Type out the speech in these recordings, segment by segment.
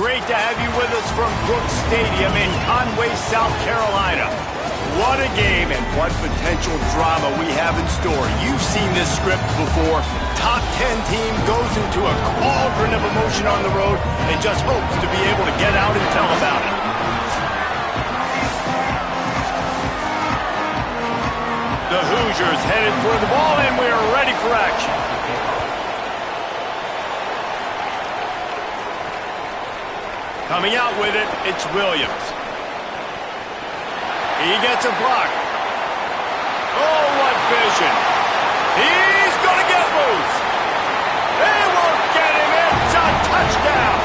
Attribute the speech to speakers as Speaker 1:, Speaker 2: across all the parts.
Speaker 1: great to have you with us from Brooks Stadium in Conway, South Carolina. What a game and what potential drama we have in store. You've seen this script before. Top 10 team goes into a cauldron of emotion on the road and just hopes to be able to get out and tell about it. The Hoosiers headed for the ball, and we are ready for action. Coming out with it, it's Williams. He gets a block. Oh, what vision. He's going to get loose. They won't get him. It's a touchdown.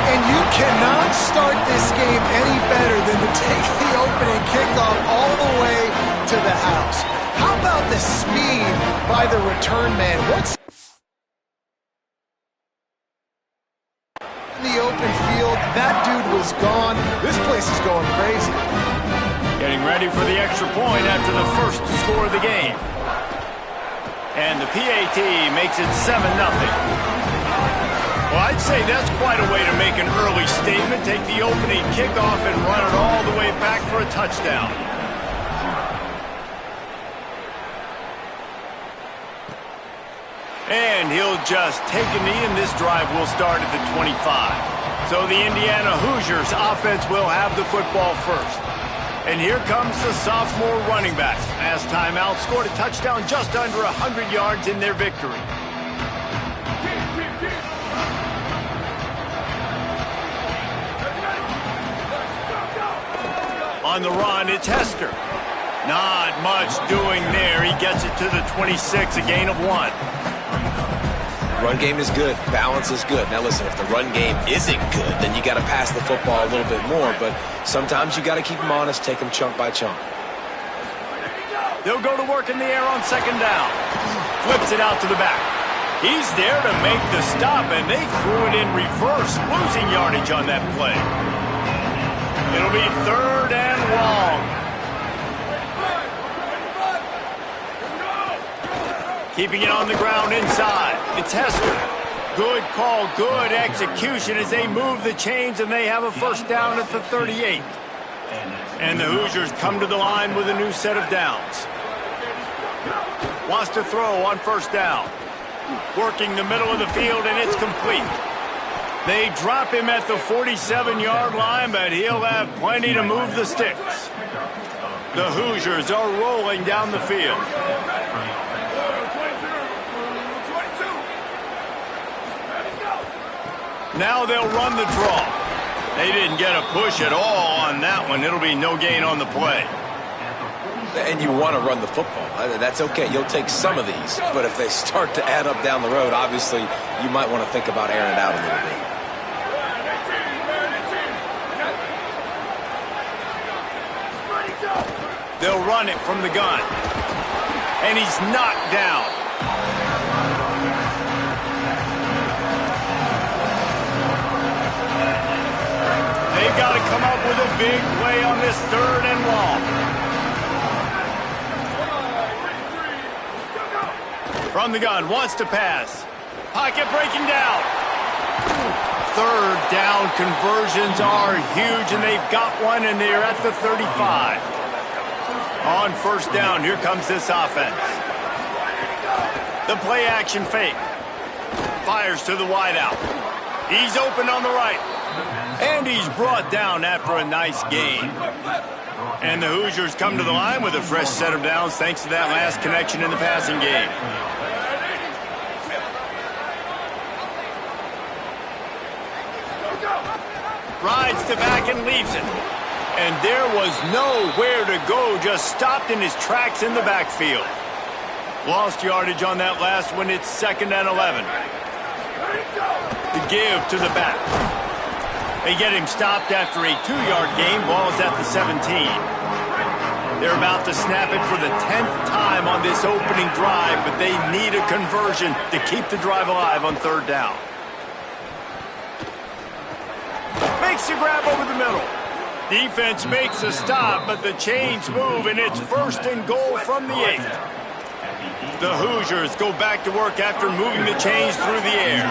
Speaker 2: And you cannot start this game any better than to take the opening kickoff all the way to the house. How about the speed by the return man? What's in the open field? That dude was gone. This place is going crazy.
Speaker 1: Getting ready for the extra point after the first score of the game. And the PAT makes it 7-0. Well, I'd say that's quite a way to make an early statement. Take the opening kickoff and run it all the way back for a touchdown. And he'll just take a knee, and this drive will start at the 25. So the Indiana Hoosiers offense will have the football first. And here comes the sophomore running back. Last time out, scored a touchdown just under 100 yards in their victory. On the run, it's Hester. Not much doing there. He gets it to the 26, a gain of 1.
Speaker 3: Run game is good. Balance is good. Now listen, if the run game isn't good, then you got to pass the football a little bit more. But sometimes you got to keep them honest, take them chunk by chunk.
Speaker 1: They'll go to work in the air on second down. Flips it out to the back. He's there to make the stop, and they threw it in reverse, losing yardage on that play. It'll be 3rd and long. Keeping it on the ground inside. It's Hester. Good call, good execution as they move the chains, and they have a first down at the 38. And the Hoosiers come to the line with a new set of downs. Wants to throw on first down. Working the middle of the field, and it's complete. They drop him at the 47-yard line, but he'll have plenty to move the sticks. The Hoosiers are rolling down the field. Now they'll run the draw. They didn't get a push at all on that one. It'll be no gain on the play.
Speaker 3: And you want to run the football. That's okay. You'll take some of these. But if they start to add up down the road, obviously you might want to think about airing it out a little bit.
Speaker 1: They'll run it from the gun. And he's knocked down. They've got to come up with a big play on this 3rd and long. From the gun, wants to pass. Pocket breaking down. 3rd down conversions are huge, and they've got one, and they're at the 35. On first down, here comes this offense. The play action fake. Fires to the wideout. He's open on the right. And he's brought down after a nice gain. And the Hoosiers come to the line with a fresh set of downs thanks to that last connection in the passing game. Rides to back and leaves it. And there was nowhere to go, just stopped in his tracks in the backfield. Lost yardage on that last one. It's 2nd and 11. The give to the back. They get him stopped after a 2-yard gain. Ball is at the 17. They're about to snap it for the 10th time on this opening drive, but they need a conversion to keep the drive alive on 3rd down. Makes the grab over the middle. Defense makes a stop, but the chains move, and it's 1st and goal from the 8. The Hoosiers go back to work after moving the chains through the air.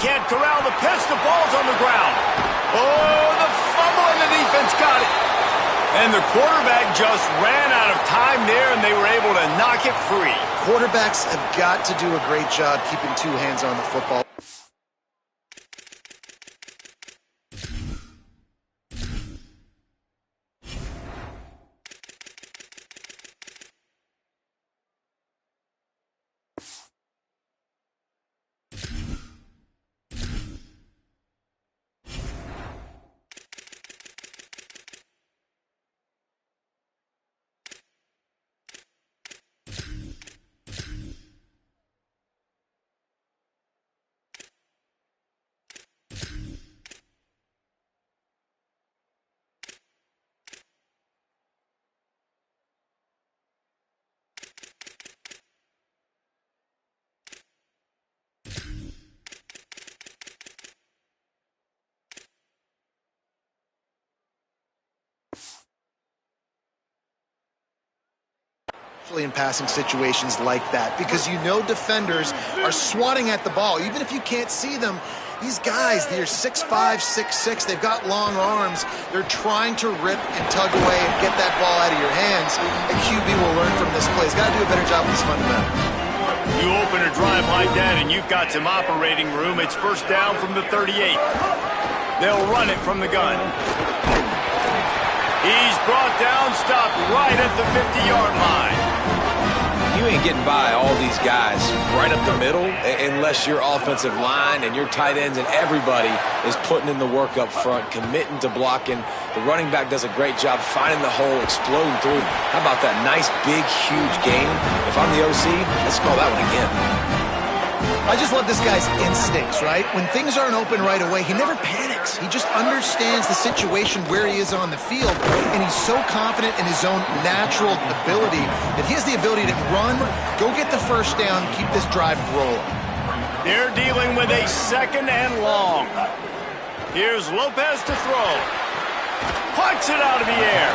Speaker 1: can't corral the pitch. The ball's on the ground. Oh, the fumble, and the defense got it. And the quarterback just ran out of time there, and they were able to knock it free.
Speaker 2: Quarterbacks have got to do a great job keeping two hands on the football. In passing situations like that, because you know defenders are swatting at the ball. Even if you can't see them, these guys, they're 6'5", 6'6", they've got long arms. They're trying to rip and tug away and get that ball out of your hands. A QB will learn from this play. He's got to do a better job with his fundamentals.
Speaker 1: You open a drive like that and you've got some operating room. It's first down from the 38. They'll run it from the gun. He's brought down, stopped right at the 50-yard line.
Speaker 3: You ain't getting by all these guys right up the middle unless your offensive line and your tight ends and everybody is putting in the work up front, committing to blocking. The running back does a great job finding the hole, exploding through. How about that nice, big, huge gain? If I'm the OC, let's call that one again.
Speaker 2: I just love this guy's instincts, right? When things aren't open right away, he never panics. He just understands the situation where he is on the field, and he's so confident in his own natural ability that he has the ability to run, go get the first down, keep this drive rolling.
Speaker 1: They're dealing with a second and long. Here's Lopez to throw. Puts it out of the air.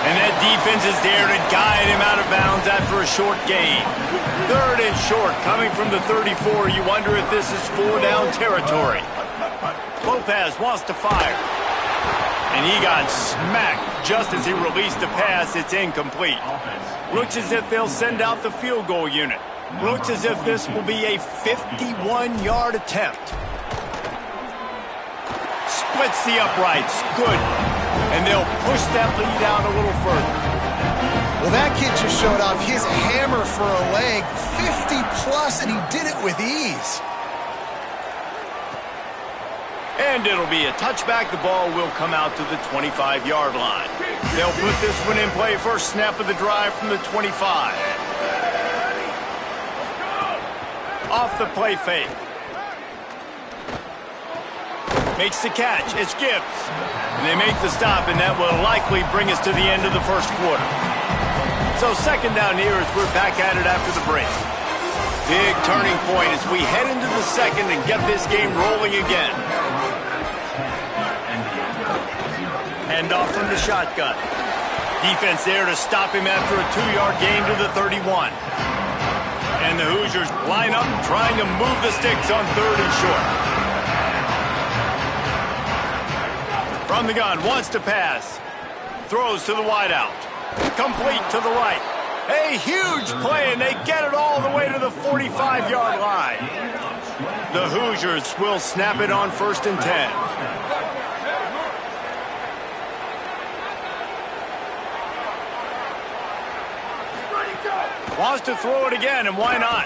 Speaker 1: And that defense is there to guide him out of bounds after a short gain. Third and short, coming from the 34. You wonder if this is 4-down territory. Lopez wants to fire. And he got smacked just as he released the pass. It's incomplete. Looks as if they'll send out the field goal unit. Looks as if this will be a 51-yard attempt. Splits the uprights. Good. And they'll push that lead out a little further.
Speaker 2: Well, that kid just showed off his hammer for a leg, 50-plus, and he did it with ease.
Speaker 1: And it'll be a touchback. The ball will come out to the 25-yard line. They'll put this one in play. First snap of the drive from the 25. Off the play fake. Makes the catch. It's Gibbs. And they make the stop, and that will likely bring us to the end of the first quarter. So second down here as we're back at it after the break. Big turning point as we head into the second and get this game rolling again. Hand off from the shotgun. Defense there to stop him after a 2-yard gain to the 31. And the Hoosiers line up trying to move the sticks on third and short. From the gun, wants to pass. Throws to the wideout. Complete to the right. A huge play, and they get it all the way to the 45-yard line. The Hoosiers will snap it on 1st and 10. Wants to throw it again, and why not?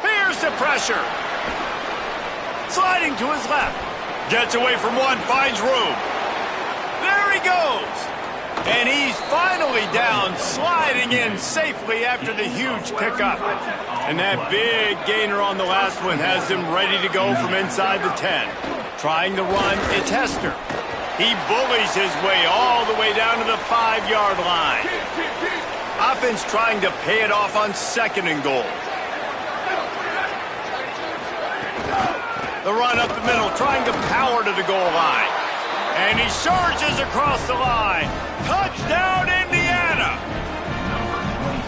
Speaker 1: Here's the pressure. Sliding to his left. Gets away from one, finds room. There he goes. And he's finally down, sliding in safely after the huge pickup. And that big gainer on the last one has him ready to go from inside the 10. Trying to run, it's Hester. He bullies his way all the way down to the 5-yard line. Offense trying to pay it off on 2nd and goal. The run up the middle, trying to power to the goal line. And he surges across the line. Touchdown, Indiana!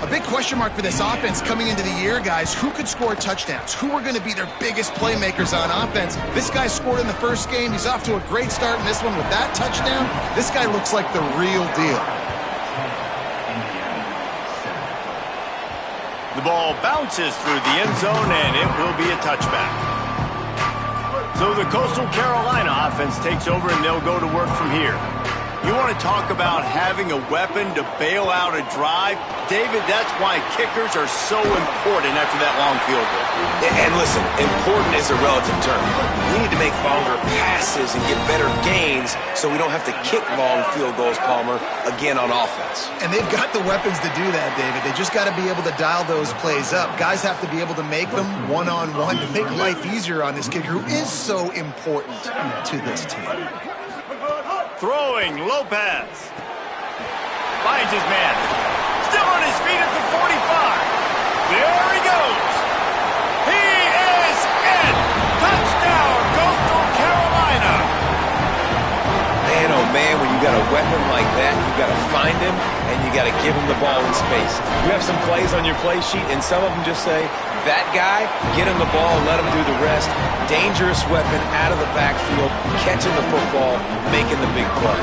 Speaker 2: A big question mark for this offense coming into the year, guys. Who could score touchdowns? Who are going to be their biggest playmakers on offense? This guy scored in the first game. He's off to a great start in this one with that touchdown. This guy looks like the real deal.
Speaker 1: The ball bounces through the end zone, and it will be a touchback. So the Coastal Carolina offense takes over, and they'll go to work from here. You want to talk about having a weapon to bail out a drive? David, that's why kickers are so important after that long field goal.
Speaker 3: And listen, important is a relative term. We need to make longer passes and get better gains so we don't have to kick long field goals, Palmer, again on offense.
Speaker 2: And they've got the weapons to do that, David. They just got to be able to dial those plays up. Guys have to be able to make them one-on-one to make life easier on this kicker who is so important to this team.
Speaker 1: Throwing, Lopez. Finds his man. Still on his feet at the 45. There he goes. He is in. Touchdown, Coastal Carolina.
Speaker 3: Man, oh man, when you got a weapon like that, you got to find him and you got to give him the ball in space. You have some plays on your play sheet, and some of them just say, that guy, get him the ball, let him do the rest. Dangerous weapon out of the backfield, catching the football, making the big play.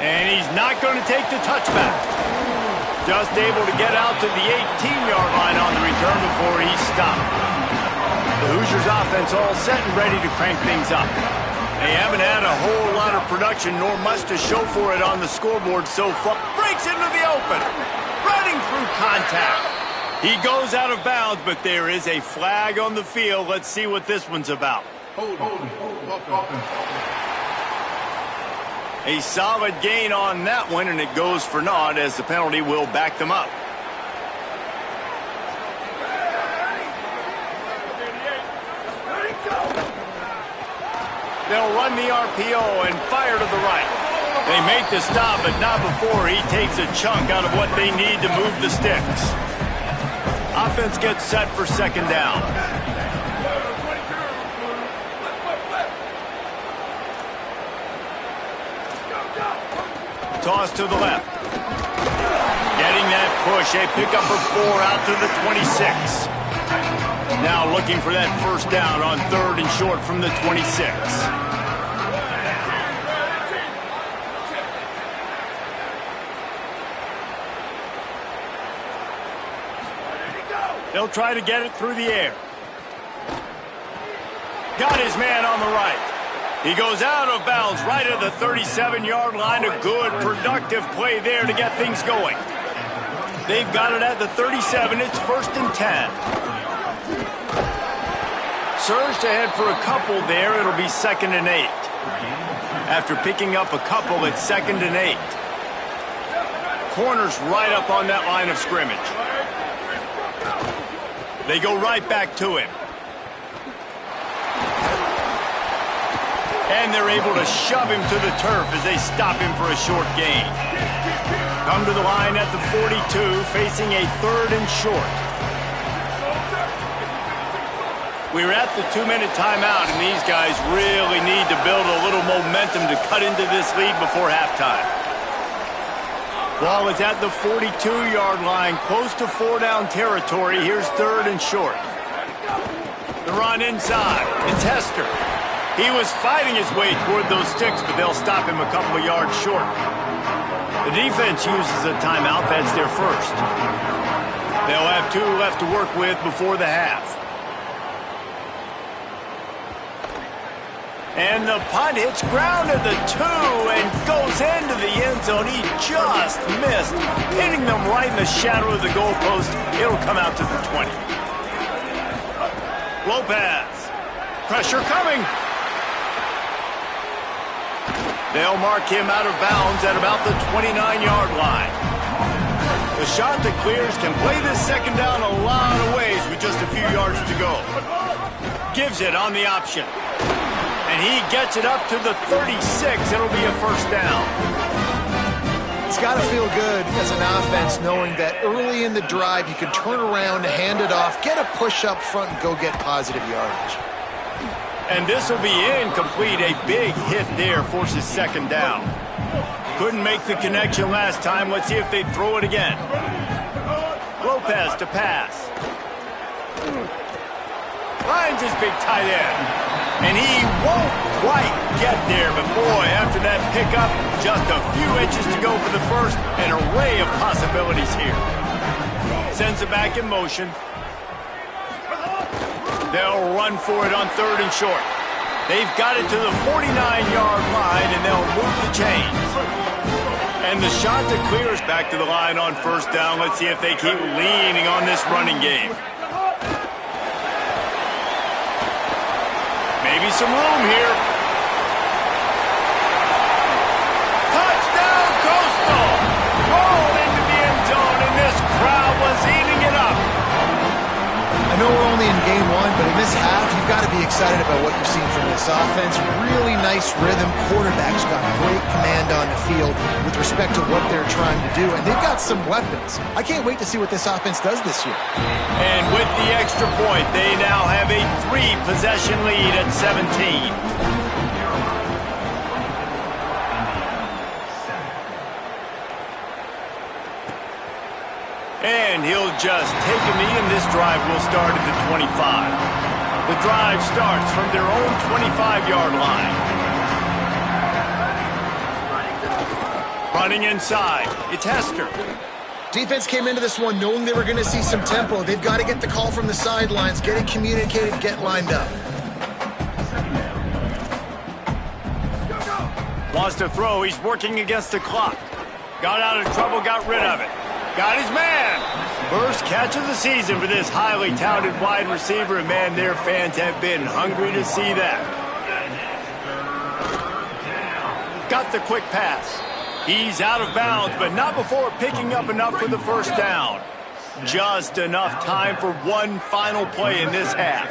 Speaker 1: And he's not going to take the touchback. Just able to get out to the 18-yard line on the return before he's stopped. The Hoosiers offense all set and ready to crank things up. They haven't had a whole lot of production nor much to show for it on the scoreboard so far. Breaks into the open. Running through contact. He goes out of bounds, but there is a flag on the field. Let's see what this one's about. A solid gain on that one, and it goes for naught as the penalty will back them up. They'll run the RPO and fire to the right. They make the stop, but not before he takes a chunk out of what they need to move the sticks. Offense gets set for second down. Toss to the left. Getting that push, a pickup of 4 out to the 26. Now looking for that first down on 3rd and short from the 26. They'll try to get it through the air. Got his man on the right. He goes out of bounds right at the 37-yard line. A good, productive play there to get things going. They've got it at the 37. It's 1st and 10. Surged ahead for a couple there. It'll be 2nd and 8. After picking up a couple, it's 2nd and 8. Corners right up on that line of scrimmage. They go right back to him. And they're able to shove him to the turf as they stop him for a short gain. Come to the line at the 42, facing a 3rd and short. We're at the 2-minute timeout, and these guys really need to build a little momentum to cut into this lead before halftime. Ball is at the 42-yard line, close to 4-down territory. Here's 3rd and short. The run inside. It's Hester. He was fighting his way toward those sticks, but they'll stop him a couple of yards short. The defense uses a timeout. That's their first. They'll have 2 left to work with before the half. And the punt hits ground at the 2 and goes into the end zone. He just missed, hitting them right in the shadow of the goalpost. It'll come out to the 20. Lopez. Pressure coming. They'll mark him out of bounds at about the 29-yard line. The shot that clears can play this second down a lot of ways with just a few yards to go. Gives it on the option. And he gets it up to the 36. It'll be a first down.
Speaker 2: It's got to feel good as an offense knowing that early in the drive you can turn around, hand it off, get a push up front, and go get positive yardage.
Speaker 1: And this will be incomplete. A big hit there forces second down. Couldn't make the connection last time. Let's see if they throw it again. Lopez to pass. Finds his big tight end. And he won't quite get there. But boy, after that pickup, just a few inches to go for the first. An array of possibilities here. Sends it back in motion. They'll run for it on 3rd and short. They've got it to the 49-yard line, and they'll move the chains. And the shot to clear is back to the line on 1st down. Let's see if they keep leaning on this running game. Maybe some room here. Touchdown, Coastal! Rolled into the end zone, and this crowd was eating it up.
Speaker 2: I know we're only in game 1, but in this half, you've got to be excited about what you've seen from this offense. Really nice rhythm. Quarterback's got great command on the field with respect to what they're trying to do, and they've got some weapons. I can't wait to see what this offense does this year.
Speaker 1: And with the extra point, they now have a 3-possession lead at 17. And he'll just take a knee, and this drive will start at the 25. The drive starts from their own 25-yard line. Running inside, it's Hester.
Speaker 2: Defense came into this one knowing they were going to see some tempo. They've got to get the call from the sidelines, get it communicated, get lined up.
Speaker 1: Wants to throw, he's working against the clock. Got out of trouble, got rid of it. Got his man. First catch of the season for this highly touted wide receiver, and man, their fans have been hungry to see that. Got the quick pass. He's out of bounds, but not before picking up enough for the 1st down. Just enough time for one final play in this half.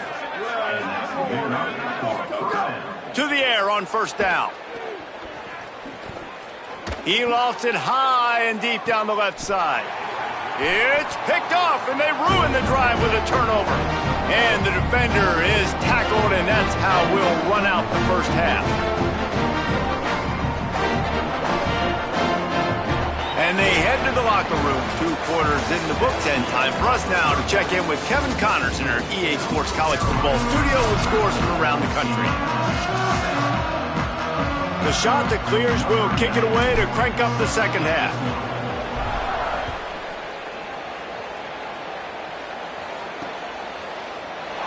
Speaker 1: To the air on 1st down. He lofts it high and deep down the left side. It's picked off, and they ruin the drive with a turnover. And the defender is tackled, and that's how we'll run out the 1st half. And they head to the locker room. 2 quarters in the books, and time for us now to check in with Kevin Connors in our EA Sports College Football studio with scores from around the country. The shot that clears will kick it away to crank up the 2nd half.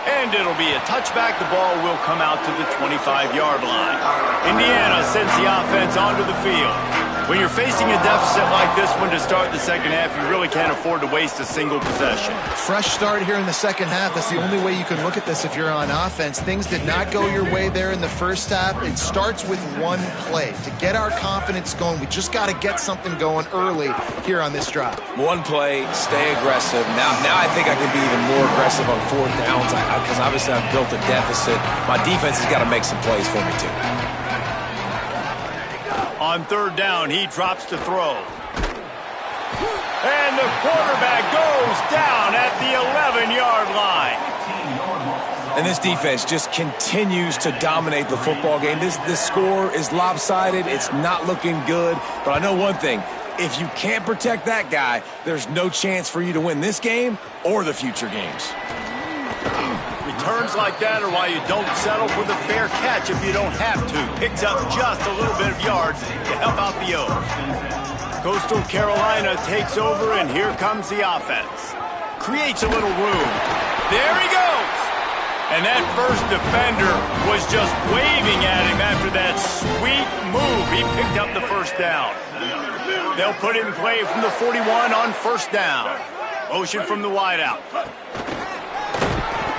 Speaker 1: And it'll be a touchback. The ball will come out to the 25-yard line. Indiana sends the offense onto the field. When you're facing a deficit like this one to start the 2nd half, you really can't afford to waste a single possession.
Speaker 2: Fresh start here in the 2nd half. That's the only way you can look at this if you're on offense. Things did not go your way there in the 1st half. It starts with one play. To get our confidence going, we just got to get something going early here on this drive.
Speaker 3: One play, stay aggressive. Now I think I can be even more aggressive on 4th downs because obviously I've built a deficit. My defense has got to make some plays for me too.
Speaker 1: On 3rd down, he drops to throw. And the quarterback goes down at the 11-yard line.
Speaker 3: And this defense just continues to dominate the football game. This score is lopsided. It's not looking good. But I know one thing. If you can't protect that guy, there's no chance for you to win this game or the future games.
Speaker 1: Returns like that are why you don't settle for the fair catch if you don't have to. Picks up just a little bit of yards to help out the O's. Coastal Carolina takes over, and here comes the offense. Creates a little room. There he goes! And that first defender was just waving at him after that sweet move. He picked up the 1st down. They'll put it in play from the 41 on 1st down. Motion from the wideout.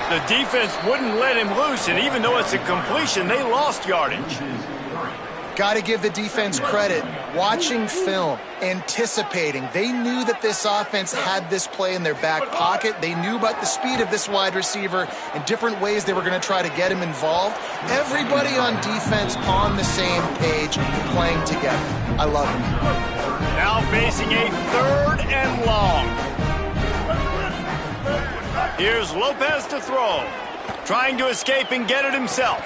Speaker 1: The defense wouldn't let him loose, and even though it's a completion, they lost yardage.
Speaker 2: Got to give the defense credit. Watching film, anticipating. They knew that this offense had this play in their back pocket. They knew about the speed of this wide receiver and different ways they were going to try to get him involved. Everybody on defense on the same page, playing together. I love it.
Speaker 1: Now facing a 3rd and long. Here's Lopez to throw. Trying to escape and get it himself.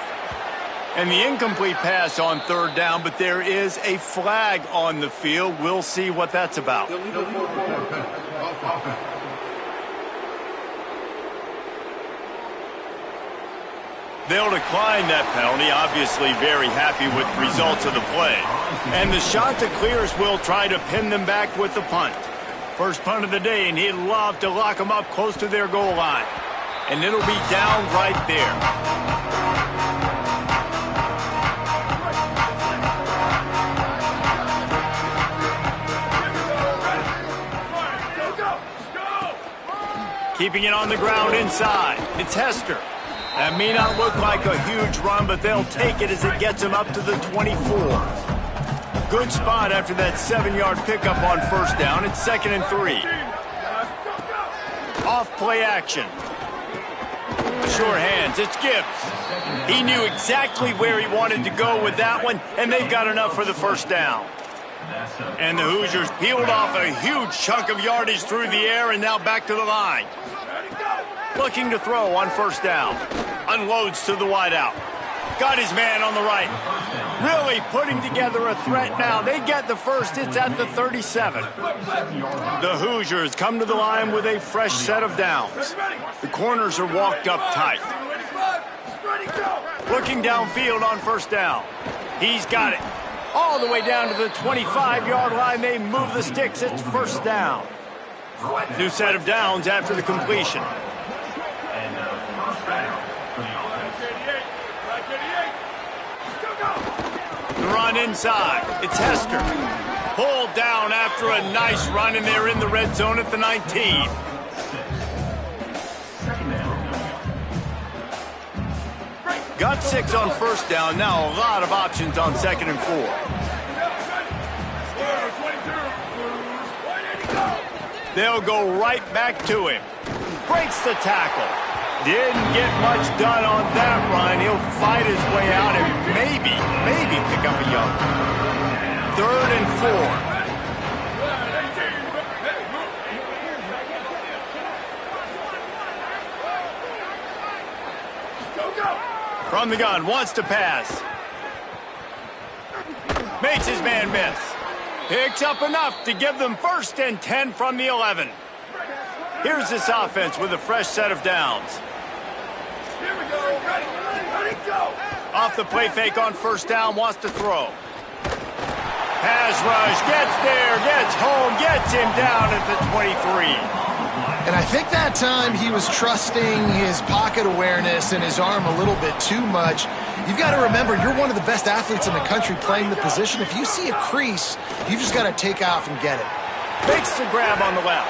Speaker 1: And the incomplete pass on third down, but there is a flag on the field. We'll see what that's about. They'll decline that penalty, obviously very happy with the results of the play. And the shot that clears will try to pin them back with the punt. First punt of the day, and he'd love to lock them up close to their goal line. And it'll be down right there. Keeping it on the ground inside. It's Hester. That may not look like a huge run, but they'll take it as it gets them up to the 24. Good spot after that 7-yard pickup on first down. It's 2nd and 3. Off play action. Sure hands. It's Gibbs. He knew exactly where he wanted to go with that one, and they've got enough for the first down. And the Hoosiers peeled off a huge chunk of yardage through the air and now back to the line. Looking to throw on first down. Unloads to the wideout. Got his man on the right. Really putting together a threat now. They get the first. It's at the 37. The Hoosiers come to the line with a fresh set of downs. The corners are walked up tight. Looking downfield on first down. He's got it. All the way down to the 25-yard line. They move the sticks. It's first down. New set of downs after the completion. The run inside. It's Hester. Pulled down after a nice run, and they're in the red zone at the 19. Got 6 on first down. Now a lot of options on 2nd and 4. They'll go right back to him. Breaks the tackle. Didn't get much done on that run. He'll fight his way out and maybe pick up a yard. 3rd and 4. From the gun, wants to pass. Makes his man miss. Picks up enough to give them 1st and 10 from the 11. Here's this offense with a fresh set of downs. Here we go. Ready, go. Off the play fake on first down, wants to throw. Pass rush, gets there, gets home, gets him down at the 23.
Speaker 2: And I think that time he was trusting his pocket awareness and his arm a little bit too much. You've got to remember, you're one of the best athletes in the country playing the position. If you see a crease, you've just got to take off and get it.
Speaker 1: Makes the grab on the left.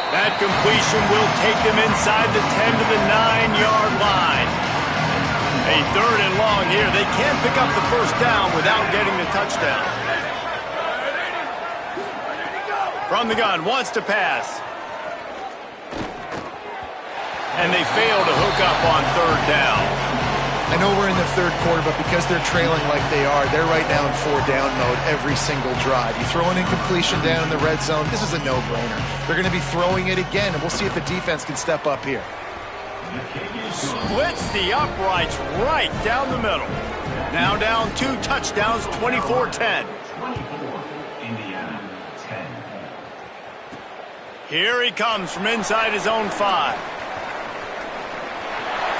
Speaker 1: That completion will take them inside the 10 to the 9-yard line. A 3rd and long here. They can't pick up the first down without getting the touchdown. From the gun, wants to pass. And they fail to hook up on 3rd down.
Speaker 2: I know we're in the 3rd quarter, but because they're trailing like they are, they're right now in 4-down mode every single drive. You throw an incompletion down in the red zone, this is a no-brainer. They're going to be throwing it again, and we'll see if the defense can step up here.
Speaker 1: Splits the uprights right down the middle. Now down 2 touchdowns, 24-10. Here he comes from inside his own 5.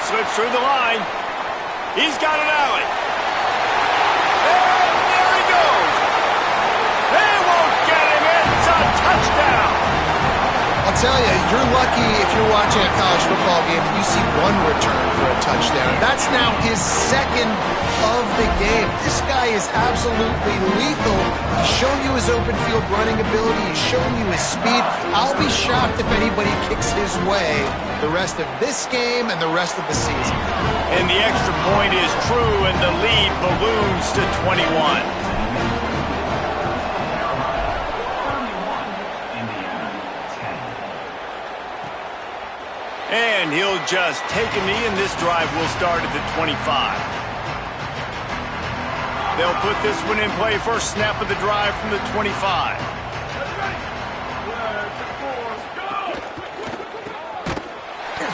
Speaker 1: Slips through the line. He's got an alley. And there he goes. They won't get him. It's a touchdown.
Speaker 2: I'll tell you, you're lucky if you're watching a college football game and you see one return for a touchdown. That's now his 2nd of the game. This guy is absolutely lethal. He's shown you his open field running ability. He's shown you his speed. I'll be shocked if anybody kicks his way the rest of this game and the rest of the season.
Speaker 1: And the extra point is true, and the lead balloons to 21. And he'll just take a knee, and this drive will start at the 25. They'll put this one in play. First snap of the drive from the 25.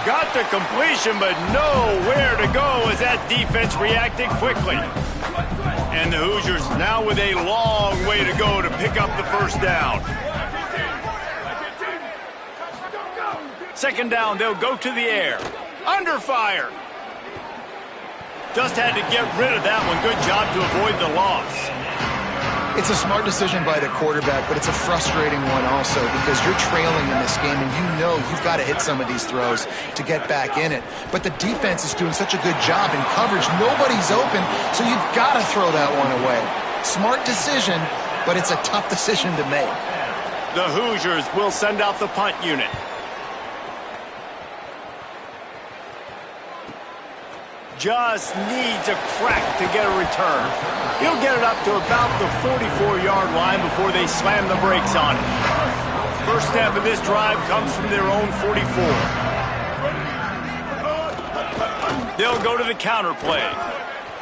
Speaker 1: Got the completion, but nowhere to go as that defense reacted quickly. And the Hoosiers now with a long way to go to pick up the first down. Second down, they'll go to the air. Under fire. Just had to get rid of that one. Good job to avoid the loss.
Speaker 2: It's a smart decision by the quarterback, but it's a frustrating one also because you're trailing in this game and you know you've got to hit some of these throws to get back in it. But the defense is doing such a good job in coverage. Nobody's open, so you've got to throw that one away. Smart decision, but it's a tough decision to make.
Speaker 1: The Hoosiers will send out the punt unit. Just needs a crack to get a return. He'll get it up to about the 44-yard line before they slam the brakes on it. First step of this drive comes from their own 44. They'll go to the counter play,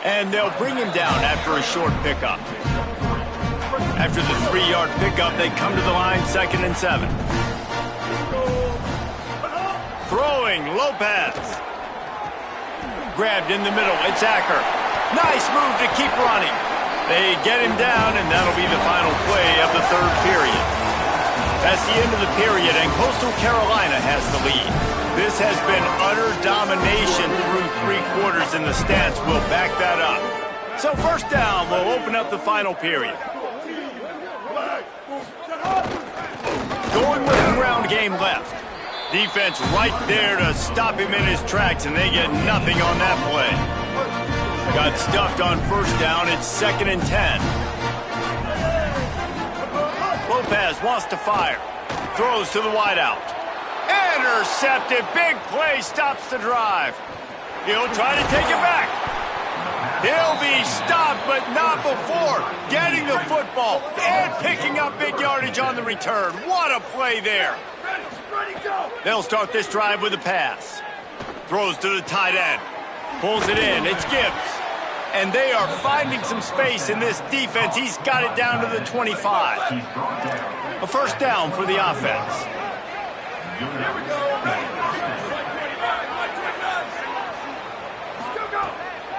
Speaker 1: and they'll bring him down after a short pickup. After the 3-yard pickup, they come to the line 2nd and 7. Throwing, Lopez. Grabbed in the middle, it's Acker. Nice move to keep running. They get him down, and that'll be the final play of the third period. That's the end of the period, and Coastal Carolina has the lead. This has been utter domination through 3 quarters, and the stats will back that up. So first down will open up the final period. Going with the ground game left. Defense right there to stop him in his tracks, and they get nothing on that play. Got stuffed on first down. It's 2nd and 10. Lopez wants to fire. Throws to the wideout. Intercepted. Big play stops the drive. He'll try to take it back. He'll be stopped, but not before getting the football and picking up big yardage on the return. What a play there. They'll start this drive with a pass. Throws to the tight end. Pulls it in. It's Gibbs. And they are finding some space in this defense. He's got it down to the 25. A first down for the offense.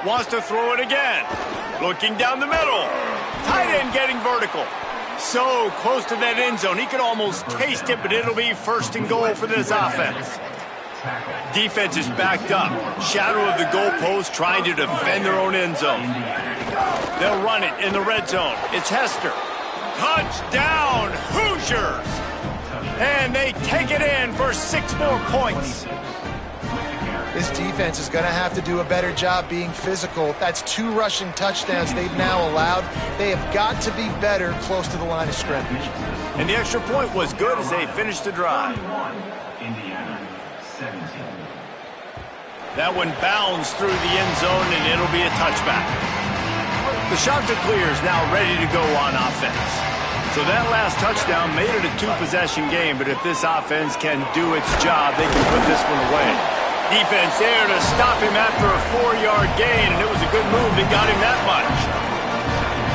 Speaker 1: Wants to throw it again. Looking down the middle. Tight end getting vertical. So close to that end zone. He could almost taste it, but it'll be 1st and goal for this offense. Defense is backed up. Shadow of the goalpost trying to defend their own end zone. They'll run it in the red zone. It's Hester. Touchdown, Hoosiers! And they take it in for 6 more points.
Speaker 2: This defense is going to have to do a better job being physical. That's 2 rushing touchdowns they've now allowed. They have got to be better close to the line of scrimmage.
Speaker 1: And the extra point was good as they finished the drive. That one bounds through the end zone, and it'll be a touchback. The shot to clear is now ready to go on offense. So that last touchdown made it a 2-possession game, but if this offense can do its job, they can put this one away. Defense there to stop him after a 4-yard gain, and it was a good move that got him that much.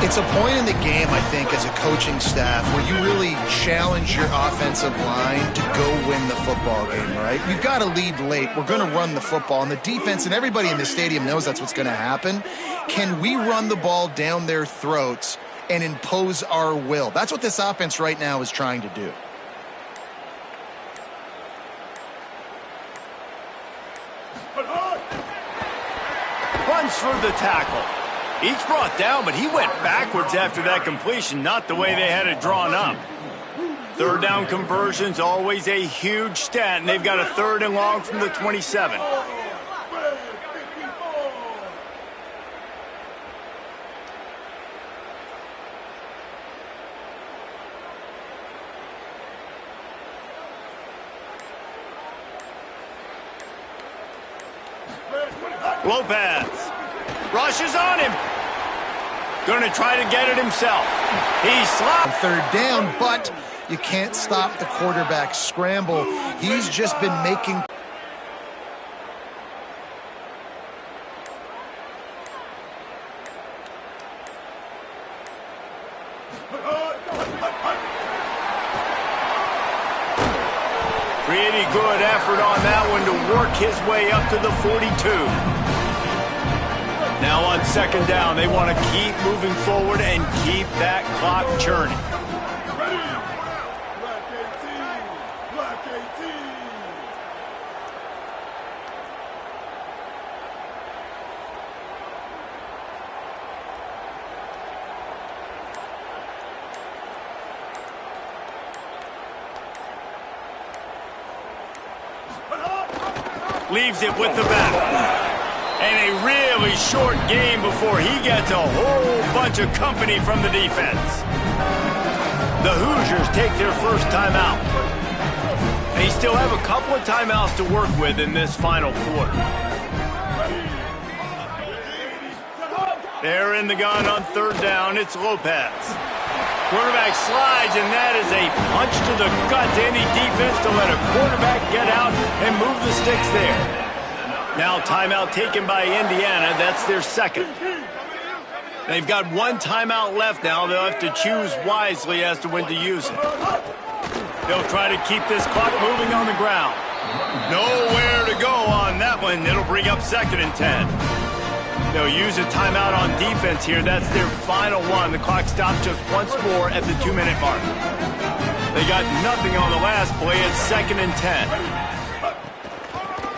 Speaker 2: It's a point in the game, I think, as a coaching staff where you really challenge your offensive line to go win the football game, right? You've got to lead late. We're going to run the football, and the defense and everybody in the stadium knows that's what's going to happen. Can we run the ball down their throats and impose our will? That's what this offense right now is trying to do.
Speaker 1: Runs for the tackle. Each brought down, but he went backwards after that completion, not the way they had it drawn up. Third down conversion's always a huge stat, and they've got a 3rd and long from the 27. Lopez rushes on him. Going to try to get it himself. He slapped.
Speaker 2: 3rd down, but you can't stop the quarterback scramble. He's just been making.
Speaker 1: Pretty good effort on that one to work his way up to the 42. Now on second down, they want to keep moving forward and keep that clock churning. Leaves it with the back. And a really short game before he gets a whole bunch of company from the defense. The Hoosiers take their first timeout. They still have a couple of timeouts to work with in this final quarter. They're in the gun on third down. It's Lopez. Quarterback slides, and that is a punch to the gut to any defense to let a quarterback get out and move the sticks there. Now timeout taken by Indiana. That's their second. They've got one timeout left now. They'll have to choose wisely as to when to use it. They'll try to keep this clock moving on the ground. Nowhere to go on that one. It'll bring up 2nd and 10. They'll use a timeout on defense here. That's their final one. The clock stops just once more at the 2-minute mark. They got nothing on the last play. It's 2nd and 10.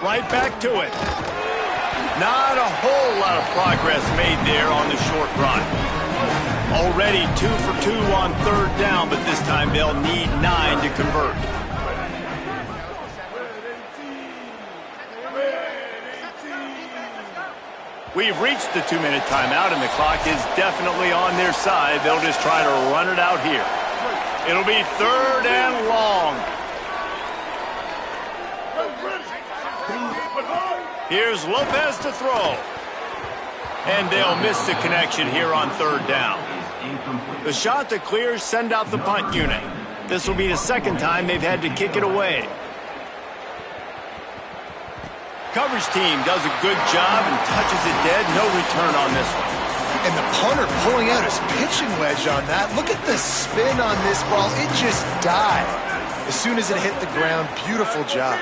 Speaker 1: Right back to it. Not a whole lot of progress made there on the short run. Already 2 for 2 on third down, but this time they'll need 9 to convert. We've reached the 2-minute timeout, and the clock is definitely on their side. They'll just try to run it out here. It'll be 3rd and long. Here's Lopez to throw. And they'll miss the connection here on third down. The shot to clear, send out the punt unit. This will be the second time they've had to kick it away. Coverage team does a good job and touches it dead. No return on this one.
Speaker 2: And the punter pulling out his pitching wedge on that. Look at the spin on this ball. It just died as soon as it hit the ground. Beautiful job.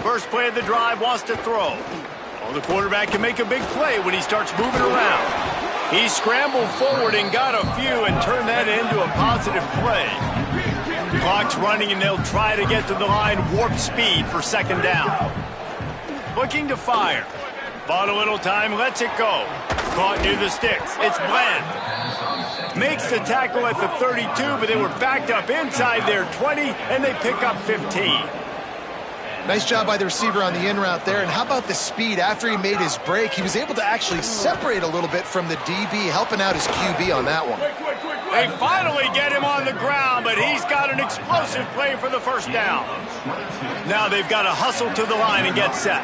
Speaker 1: First play of the drive, wants to throw. Well, the quarterback can make a big play when he starts moving around. He scrambled forward and got a few and turned that into a positive play. Clock's running, and they'll try to get to the line warp speed for second down. Looking to fire. Bought a little time, lets it go. Caught near the sticks. It's Bland. Makes the tackle at the 32, but they were backed up inside their 20, and they pick up 15.
Speaker 2: Nice job by the receiver on the in route there. And how about the speed? After he made his break, he was able to actually separate a little bit from the DB, helping out his QB on that one.
Speaker 1: They finally get him on the ground, but he's got an explosive play for the first down. Now they've got to hustle to the line and get set.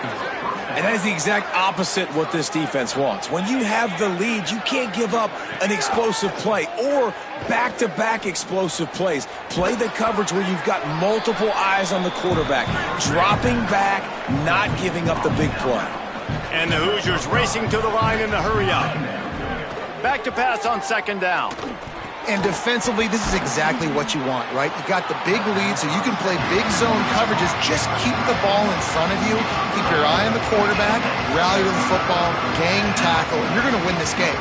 Speaker 3: And that is the exact opposite what this defense wants. When you have the lead, you can't give up an explosive play or back-to-back explosive plays. Play the coverage where you've got multiple eyes on the quarterback, dropping back, not giving up the big play.
Speaker 1: And the Hoosiers racing to the line in the hurry up. Back to pass on second down.
Speaker 2: And defensively, this is exactly what you want, right? You got the big lead, so you can play big zone coverages. Just keep the ball in front of you. Keep your eye on the quarterback, rally to the football, gang tackle, and you're going to win this game.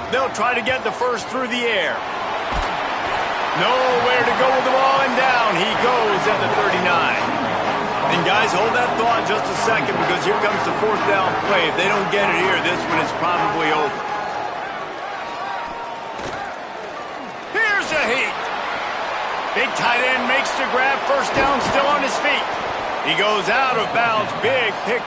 Speaker 1: They'll try to get the first through the air. Nowhere to go with the ball, and down he goes at the 39. And guys, hold that thought just a second, because here comes the fourth down play. If they don't get it here, this one is probably over. Here's a heat. Big tight end makes the grab. First down, still on his feet. He goes out of bounds. Big pick.